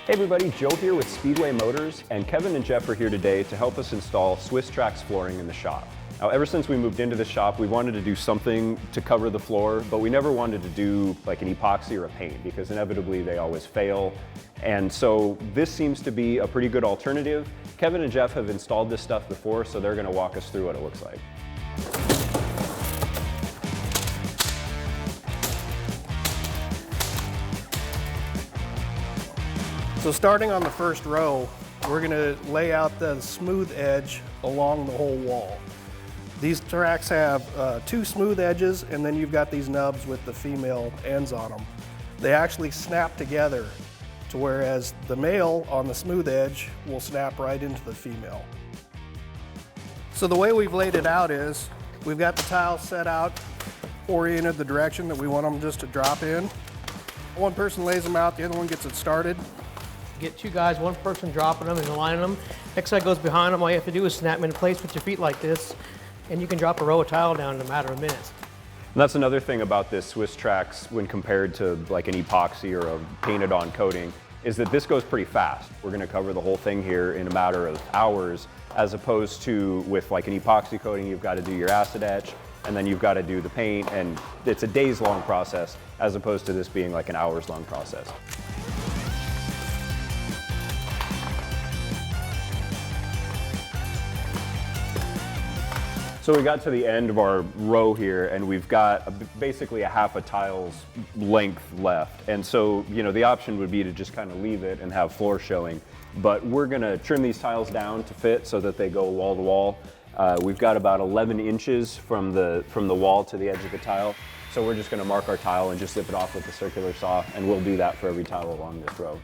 Hey everybody, Joe here with Speedway Motors, and Kevin and Jeff are here today to help us install Swisstrax flooring in the shop. Now, ever since we moved into the shop, we wanted to do something to cover the floor, but we never wanted to do like an epoxy or a paint because inevitably they always fail. And so this seems to be a pretty good alternative. Kevin and Jeff have installed this stuff before, so they're going to walk us through what it looks like. So starting on the first row, we're going to lay out the smooth edge along the whole wall. These tracks have two smooth edges, and then you've got these nubs with the female ends on them. They actually snap together, to whereas the male on the smooth edge will snap right into the female. So the way we've laid it out is, we've got the tiles set out, oriented the direction that we want them just to drop in. One person lays them out, the other one gets it started. Get two guys, one person dropping them and aligning them. Next guy goes behind them. All you have to do is snap them into place with your feet like this, and you can drop a row of tile down in a matter of minutes. And that's another thing about this Swisstrax when compared to like an epoxy or a painted on coating, is that this goes pretty fast. We're going to cover the whole thing here in a matter of hours, as opposed to with like an epoxy coating, you've got to do your acid etch, and then you've got to do the paint, and it's a days-long process, as opposed to this being like an hours-long process. So we got to the end of our row here, and we've got basically a half a tile's length left. And so, you know, the option would be to just kind of leave it and have floor showing. But we're gonna trim these tiles down to fit so that they go wall to wall. We've got about 11 inches from the wall to the edge of the tile. So we're just gonna mark our tile and just zip it off with the circular saw, and we'll do that for every tile along this row.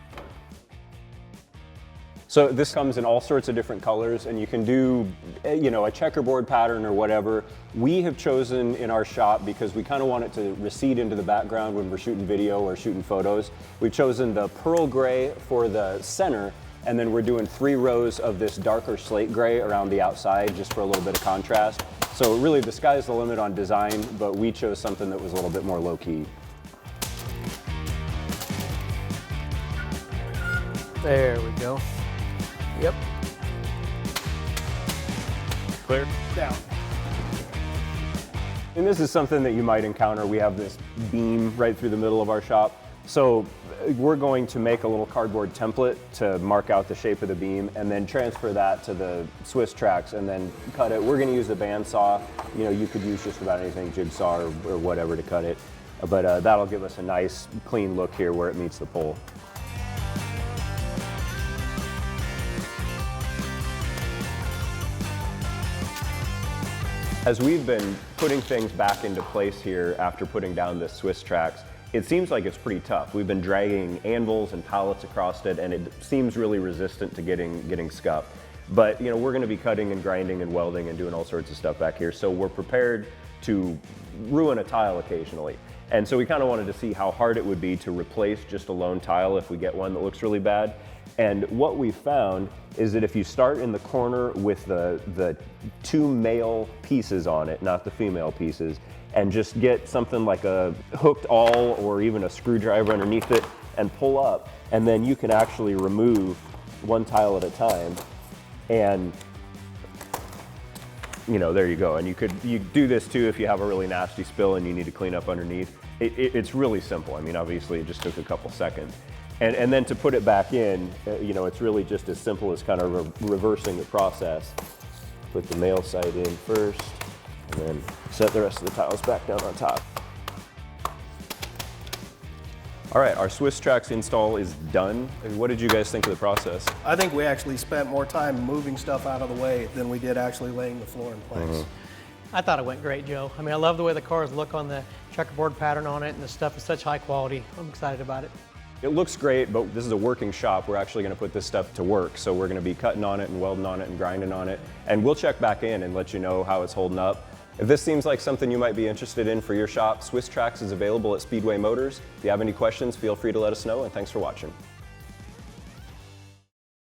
So this comes in all sorts of different colors, and you can do, you know, a checkerboard pattern or whatever. We have chosen in our shop, because we kind of want it to recede into the background when we're shooting video or shooting photos. We've chosen the pearl gray for the center, and then we're doing 3 rows of this darker slate gray around the outside just for a little bit of contrast. So really the sky's the limit on design, but we chose something that was a little bit more low-key. There we go. Yep. Clear? Down. And this is something that you might encounter. We have this beam right through the middle of our shop. So we're going to make a little cardboard template to mark out the shape of the beam, and then transfer that to the Swisstrax and then cut it. We're going to use the bandsaw. You know, you could use just about anything, jigsaw or whatever to cut it. But that'll give us a nice clean look here where it meets the pole. As we've been putting things back into place here after putting down this Swisstrax, it seems like it's pretty tough. We've been dragging anvils and pallets across it, and it seems really resistant to getting scuffed. But you know, we're going to be cutting and grinding and welding and doing all sorts of stuff back here, so we're prepared to ruin a tile occasionally. And so we kind of wanted to see how hard it would be to replace just a lone tile if we get one that looks really bad. And what we found is that if you start in the corner with the 2 male pieces on it, not the female pieces, and just get something like a hooked awl or even a screwdriver underneath it and pull up, and then you can actually remove one tile at a time. And you know, there you go. And you do this too if you have a really nasty spill and you need to clean up underneath. It's really simple. I mean, obviously it just took a couple seconds. And then to put it back in, you know, it's really just as simple as kind of reversing the process. Put the male side in first, and then set the rest of the tiles back down on top. All right, our Swisstrax install is done. What did you guys think of the process? I think we actually spent more time moving stuff out of the way than we did actually laying the floor in place. I thought it went great, Joe. I mean, I love the way the cars look on the checkerboard pattern on it, and the stuff is such high quality. I'm excited about it. It looks great, but this is a working shop. We're actually going to put this stuff to work. So we're going to be cutting on it and welding on it and grinding on it. And we'll check back in and let you know how it's holding up. If this seems like something you might be interested in for your shop, Swisstrax is available at Speedway Motors. If you have any questions, feel free to let us know, and thanks for watching.